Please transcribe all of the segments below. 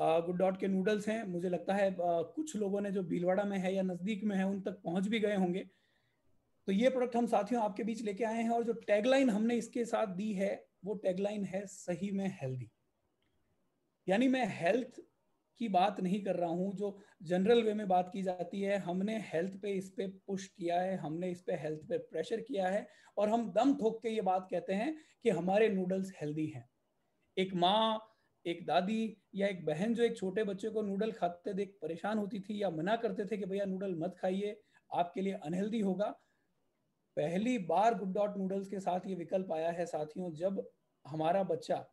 Good dot के noodles हैं, मुझे लगता है कुछ लोगों ने जो भीलवाड़ा में है या नज़दीक में है उन तक पहुंच भी गए होंगे। तो ये प्रोडक्ट हम साथियों आपके बीच लेके आए हैं, और जो टैगलाइन हमने इसके साथ दी है वो टैगलाइन है सही में हेल्दी। यानी मैं हेल्थ की बात नहीं कर रहा हूं जो जनरल वे में बात की जाती है, हमने हेल्थ पे इस पे पुश किया है, हमने इस पे हेल्थ पे प्रेशर किया है, और हम दम ठोक के ये बात कहते हैं कि हमारे नूडल्स हेल्दी हैं। एक माँ, एक दादी या एक बहन जो एक छोटे बच्चे को नूडल खाते देख परेशान होती थी या मना करते थे कि भैया नूडल मत खाइए, आपके लिए अनहेल्दी होगा, पहली बार गुड डॉट नूडल्स के साथ ये विकल्प आया है साथियों। जब हमारा बच्चा,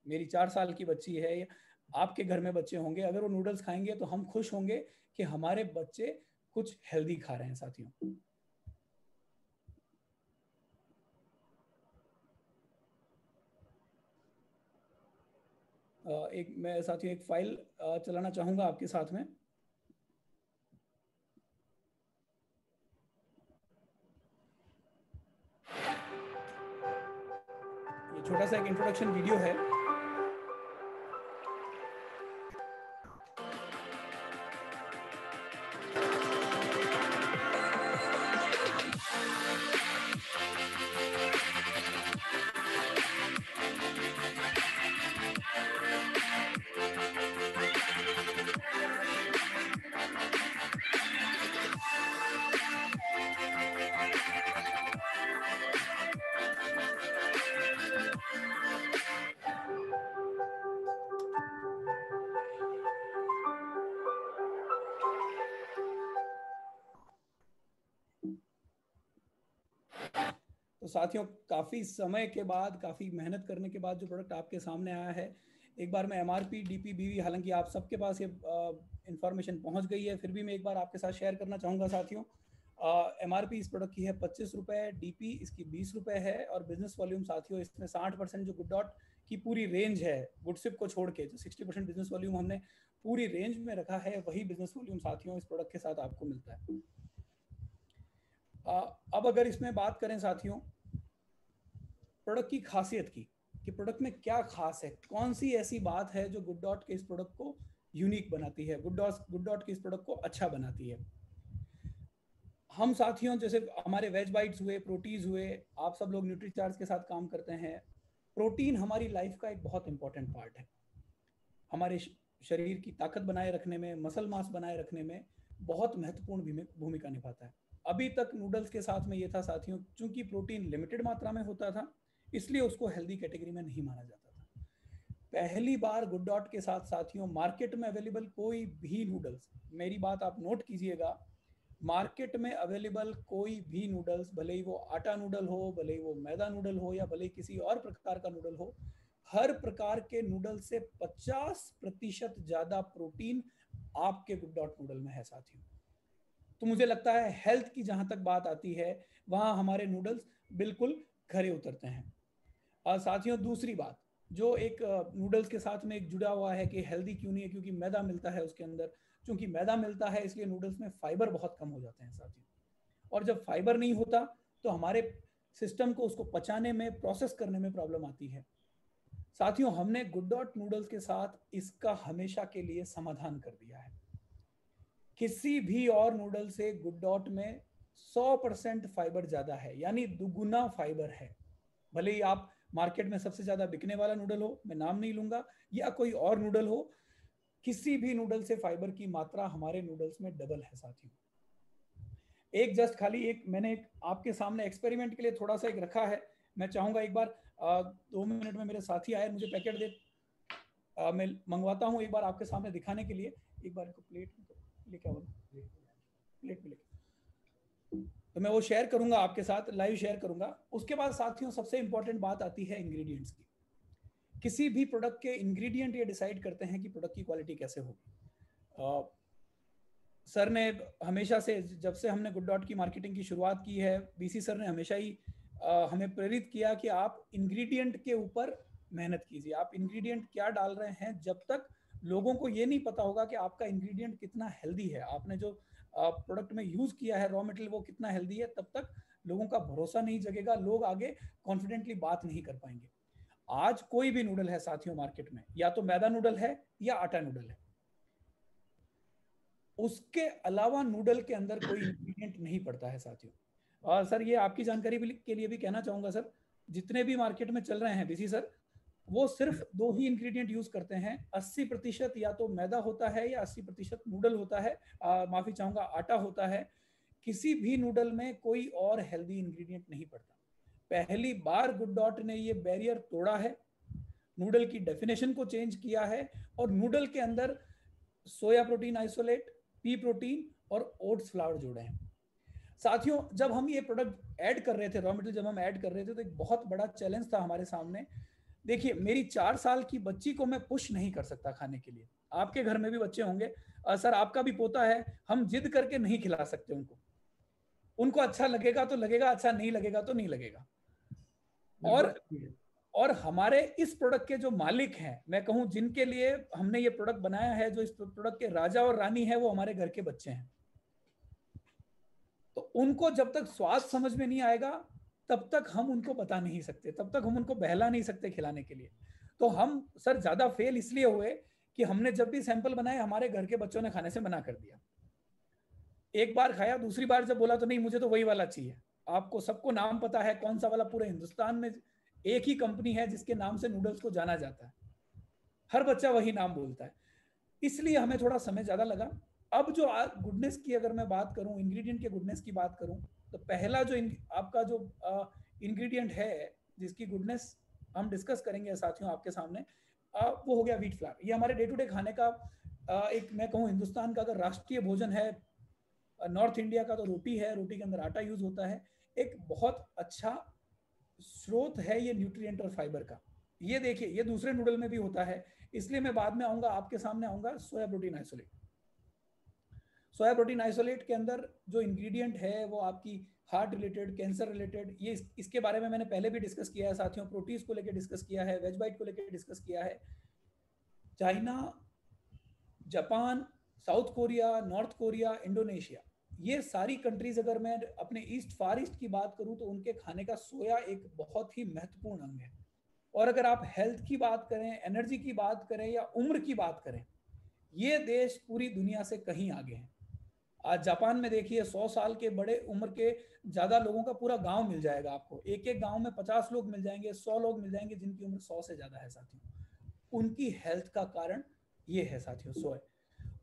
मेरी 4 साल की बच्ची है, आपके घर में बच्चे होंगे, अगर वो नूडल्स खाएंगे तो हम खुश होंगे कि हमारे बच्चे कुछ हेल्दी खा रहे हैं साथियों। एक मैं साथियों एक फाइल चलाना चाहूंगा आपके साथ में। ये छोटा सा एक इंट्रोडक्शन वीडियो है। तो साथियों काफ़ी समय के बाद, काफ़ी मेहनत करने के बाद जो प्रोडक्ट आपके सामने आया है, एक बार मैं एमआरपी डीपीबीवी, हालांकि आप सबके पास ये इंफॉर्मेशन पहुंच गई है, फिर भी मैं एक बार आपके साथ शेयर करना चाहूँगा साथियों। एमआरपी इस प्रोडक्ट की है 25 रुपये, डीपी इसकी 20 रुपये है, और बिजनेस वॉल्यूम साथियों इसमें 60% जो गुड डॉट की पूरी रेंज है, गुडसिप को छोड़ के जो 60% बिजनेस वॉल्यूम हमने पूरी रेंज में रखा है, वही बिजनेस वॉल्यूम साथियों इस प्रोडक्ट के साथ आपको मिलता है। अब अगर इसमें बात करें साथियों प्रोडक्ट की खासियत की, कि प्रोडक्ट में क्या खास है, कौन सी ऐसी बात है जो गुड डॉट के इस प्रोडक्ट को यूनिक बनाती है, गुड डॉट के इस प्रोडक्ट को अच्छा बनाती है। हम साथियों जैसे हमारे वेज बाइट्स हुए, प्रोटीज हुए, आप सब लोग न्यूट्रीचार्ज के साथ काम करते हैं, प्रोटीन हमारी लाइफ का एक बहुत इंपॉर्टेंट पार्ट है। हमारे शरीर की ताकत बनाए रखने में, मसल मास बनाए रखने में बहुत महत्वपूर्ण भूमिका निभाता है। अभी तक नूडल्स के साथ में ये था साथियों, चूंकि प्रोटीन लिमिटेड मात्रा में होता था इसलिए उसको हेल्दी कैटेगरी में नहीं माना जाता था। पहली बार गुड डॉट के साथ साथियों मार्केट में अवेलेबल कोई भी नूडल्स, मेरी बात आप नोट कीजिएगा, मार्केट में अवेलेबल कोई भी नूडल्स, भले ही वो आटा नूडल हो, भले ही वो मैदा नूडल हो, या भले ही किसी और प्रकार का नूडल हो, हर प्रकार के नूडल से 50% ज्यादा प्रोटीन आपके गुड डॉट नूडल में है साथियों। तो मुझे लगता है हेल्थ की जहां तक बात आती है वहां हमारे नूडल्स बिल्कुल खरे उतरते हैं। और साथियों दूसरी बात जो एक नूडल्स के साथ में एक जुड़ा हुआ है कि हेल्दी क्यों नहीं है, क्योंकि मैदा मिलता है उसके अंदर, चूंकि मैदा मिलता है इसलिए नूडल्स में फाइबर बहुत कम हो जाते हैं साथियों, और जब फाइबर नहीं होता तो हमारे सिस्टम को उसको पचाने में, प्रोसेस करने में प्रॉब्लम आती है। साथियों हमने गुड डॉट नूडल्स के साथ इसका हमेशा के लिए समाधान कर दिया है। किसी भी और नूडल से गुड डॉट में 100% फाइबर ज्यादा है, यानी दुगुना फाइबर है। भले ही आप मार्केट में सबसे ज्यादा बिकने वाला नूडल हो, मैं नाम नहीं लूंगा, या कोई और नूडल हो, किसी भी नूडल से फाइबर की मात्रा हमारे नूडल्स में डबल है साथियों। एक जस्ट खाली एक मैंने एक आपके सामने एक्सपेरिमेंट के लिए थोड़ा सा एक रखा है, मैं चाहूंगा एक बार 2 मिनट में मेरे साथी आए, मुझे पैकेट दे, मैं मंगवाता हूँ एक बार आपके सामने दिखाने के लिए। एक बार इनको प्लेट में लेके आओ, प्लेट में लेके, तो मैं वो शेयर करूंगा आपके साथ, लाइव शेयर करूंगा। उसके बाद साथियों सबसे इंपॉर्टेंट बात आती है इंग्रेडिएंट्स की। किसी भी प्रोडक्ट के इंग्रेडिएंट ये डिसाइड करते हैं कि प्रोडक्ट की क्वालिटी कैसे होगी। सर ने हमेशा से, जब से हमने गुड डॉट की मार्केटिंग की शुरुआत की है, बीसी सर ने हमेशा ही हमें प्रेरित किया कि आप इंग्रेडिएंट के ऊपर मेहनत कीजिए। आप इंग्रेडिएंट क्या डाल रहे हैं, जब तक लोगों को ये नहीं पता होगा कि आपका इंग्रेडिएंट कितना हेल्दी है, आपने जो प्रोडक्ट में यूज किया है रॉ मटेरियल वो कितना हेल्दी है, तब तक लोगों का भरोसा नहीं जगेगा, लोग आगे कॉन्फिडेंटली बात नहीं कर पाएंगे। आज कोई भी नूडल है साथियों मार्केट में, या तो मैदा नूडल है या आटा नूडल है, उसके अलावा नूडल के अंदर कोई इंग्रेडिएंट नहीं पड़ता है साथियों। और सर ये आपकी जानकारी के लिए भी कहना चाहूंगा सर, जितने भी मार्केट में चल रहे हैं बीसी सर, वो सिर्फ दो ही इंग्रेडिएंट यूज करते हैं। 80% या तो मैदा होता है या 80% नूडल होता है, माफी चाहूंगा आटा होता है। किसी भी नूडल में कोई और हेल्दी इंग्रेडिएंट नहीं पड़ता। पहली बार गुड डॉट ने ये बैरियर तोड़ा है, नूडल की डेफिनेशन को चेंज किया है, और नूडल के अंदर soya protein isolate, P protein और ओट्स फ्लावर जोड़े हैं। साथियों जब हम ये प्रोडक्ट ऐड कर रहे थे, रॉ मटेरियल जब हम ऐड कर रहे थे, तो एक बहुत बड़ा चैलेंज था हमारे सामने। देखिए मेरी 4 साल की बच्ची को मैं पुश नहीं कर सकता खाने के लिए। आपके घर में भी बच्चे होंगे, सर आपका भी पोता है, हम जिद करके नहीं खिला सकते उनको। उनको अच्छा लगेगा तो लगेगा, अच्छा नहीं लगेगा तो नहीं लगेगा। और हमारे इस प्रोडक्ट के जो मालिक हैं, मैं कहूं जिनके लिए हमने ये प्रोडक्ट बनाया है, जो इस प्रोडक्ट के राजा और रानी है, वो हमारे घर के बच्चे हैं। तो उनको जब तक स्वाद समझ में नहीं आएगा तब तक हम उनको बता नहीं सकते, तब तक हम उनको बहला नहीं सकते खिलाने के लिए। तो हम सर ज्यादा फेल इसलिए हुए कि हमने जब भी सैंपल बनाए हमारे घर के बच्चों ने खाने से मना कर दिया। एक बार खाया, दूसरी बार जब बोला तो नहीं मुझे तो वही वाला चाहिए। आपको सबको नाम पता है कौन सा वाला, पूरे हिंदुस्तान में एक ही कंपनी है जिसके नाम से नूडल्स को जाना जाता है, हर बच्चा वही नाम बोलता है। इसलिए हमें थोड़ा समय ज्यादा लगा। अब जो गुडनेस की अगर मैं बात करूं, इंग्रेडिएंट के गुडनेस की बात करूं, तो पहला जो आपका जो इंग्रेडिएंट है जिसकी गुडनेस हम डिस्कस करेंगे साथियों आपके सामने, वो हो गया व्हीट फ्लावर। ये हमारे डे टू डे खाने का एक, मैं कहूँ हिंदुस्तान का अगर राष्ट्रीय भोजन है, नॉर्थ इंडिया का तो रोटी है, रोटी के अंदर आटा यूज होता है। एक बहुत अच्छा स्रोत है ये न्यूट्रिएंट और फाइबर का। ये देखिए ये दूसरे नूडल में भी होता है, इसलिए मैं बाद में आऊंगा, आपके सामने आऊंगा soya protein isolate. Soya protein isolate के अंदर जो इंग्रेडिएंट है वो आपकी हार्ट रिलेटेड, कैंसर रिलेटेड, ये इसके बारे में मैंने पहले भी डिस्कस किया है साथियों। प्रोटीज को लेकर डिस्कस किया है, वेज बाइट को लेकर डिस्कस किया है। China, Japan, south Korea, north Korea, Indonesia, ये सारी कंट्रीज अगर मैं अपने ईस्ट फार ईस्ट की बात करूं तो उनके खाने का सोया एक बहुत ही महत्वपूर्ण अंग है। और अगर आप हेल्थ की बात करें, एनर्जी की बात करें या उम्र की बात करें, ये देश पूरी दुनिया से कहीं आगे हैं। आज जापान में देखिए 100 साल के बड़े उम्र के ज्यादा लोगों का पूरा गांव मिल जाएगा आपको। एक एक गांव में 50 लोग मिल जाएंगे, 100 लोग मिल जाएंगे जिनकी उम्र 100 से ज्यादा है साथियों। उनकी हेल्थ का कारण ये है साथियों, सोया।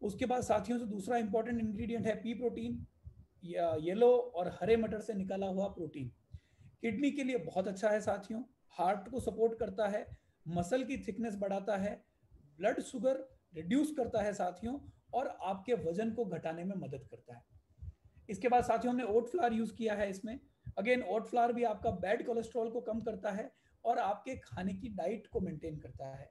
उसके बाद साथियों जो दूसरा इंपॉर्टेंट इंग्रेडिएंट है पी प्रोटीन, या येलो और हरे मटर से निकाला हुआ प्रोटीन। किडनी के लिए बहुत अच्छा है साथियों, हार्ट को सपोर्ट करता है, मसल की थिकनेस बढ़ाता है, ब्लड शुगर रिड्यूस करता है साथियों, और आपके वजन को घटाने में मदद करता है। इसके बाद साथियों हमने ओट फ्लावर यूज किया है इसमें। अगेन ओट फ्लावर भी आपका बैड कोलेस्ट्रॉल को कम करता है और आपके खाने की डाइट को मेंटेन करता है।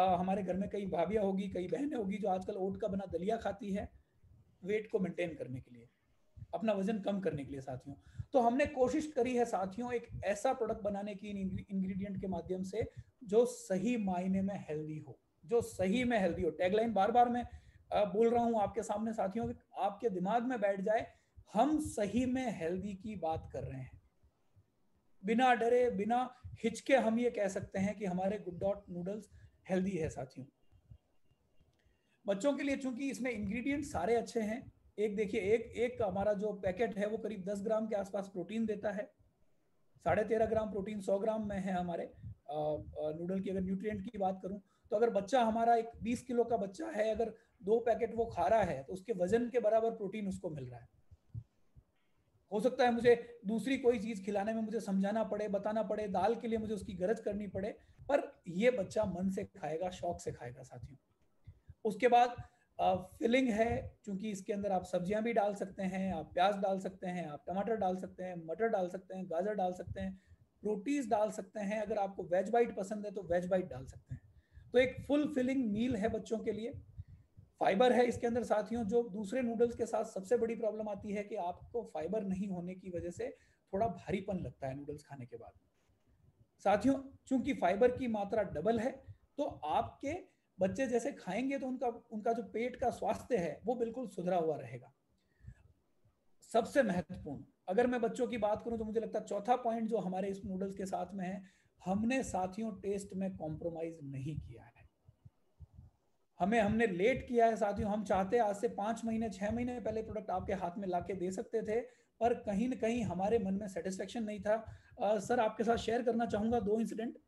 हमारे घर में कई भाभियां होगी, कई बहनें होगी जो आजकल ओट का बना दलिया खाती है वेट को मेंटेन करने के लिए, अपना वजन कम करने के लिए साथियों। तो हमने कोशिश करी है साथियों एक ऐसा प्रोडक्ट बनाने की इंग्रेडिएंट के माध्यम से जो सही मायने में हेल्दी हो, जो सही में हेल्दी हो। टैगलाइन बार बार मैं बोल रहा हूं आपके सामने साथियों, आपके दिमाग में बैठ जाए, हम सही में हेल्दी की बात कर रहे हैं। बिना डरे, बिना हिचके हम ये कह सकते हैं कि हमारे गुड डॉट नूडल्स हेल्दी है साथियों। बच्चों के लिए चूंकि इसमें इंग्रेडिएंट सारे अच्छे हैं, एक देखिए एक हमारा जो पैकेट है वो करीब 10 ग्राम के आसपास प्रोटीन देता है, 13.5 ग्राम प्रोटीन 100 ग्राम में है हमारे नूडल की। अगर न्यूट्रिएंट की बात करूं तो अगर बच्चा हमारा एक 20 किलो का बच्चा है, अगर 2 पैकेट वो खा रहा है तो उसके वजन के बराबर प्रोटीन उसको मिल रहा है। हो सकता है मुझे दूसरी कोई चीज खिलाने में मुझे समझाना पड़े, बताना पड़े, दाल के लिए मुझे उसकी गरज करनी पड़े, पर ये बच्चा मन से खाएगा, शौक से खाएगा साथियों। उसके बाद फिलिंग है, क्योंकि इसके अंदर आप सब्जियां भी डाल सकते हैं, आप प्याज डाल सकते हैं, आप टमाटर डाल सकते हैं, मटर डाल सकते हैं, गाजर डाल सकते हैं, रोटीज डाल सकते हैं, अगर आपको वेज बाइट पसंद है तो वेज बाइट डाल सकते हैं। तो एक फुल फिलिंग मील है बच्चों के लिए। फाइबर है इसके अंदर साथियों। जो दूसरे नूडल्स के साथ सबसे बड़ी प्रॉब्लम आती है कि आपको फाइबर नहीं होने की वजह से थोड़ा भारीपन लगता है नूडल्स खाने के बाद साथियों। चूंकि फाइबर की मात्रा डबल है तो आपके बच्चे जैसे खाएंगे तो उनका उनका जो पेट का स्वास्थ्य है वो बिल्कुल सुधरा हुआ रहेगा। सबसे महत्वपूर्ण अगर मैं बच्चों की बात करूं तो मुझे लगता है चौथा पॉइंट जो हमारे इस नूडल्स के साथ में है हमने साथियों टेस्ट में कॉम्प्रोमाइज नहीं किया है। हमने लेट किया है साथियों। हम चाहते आज से 5 महीने 6 महीने पहले प्रोडक्ट आपके हाथ में लाके दे सकते थे, पर कहीं ना कहीं हमारे मन में सेटिस्फेक्शन नहीं था। सर आपके साथ शेयर करना चाहूंगा 2 इंसिडेंट।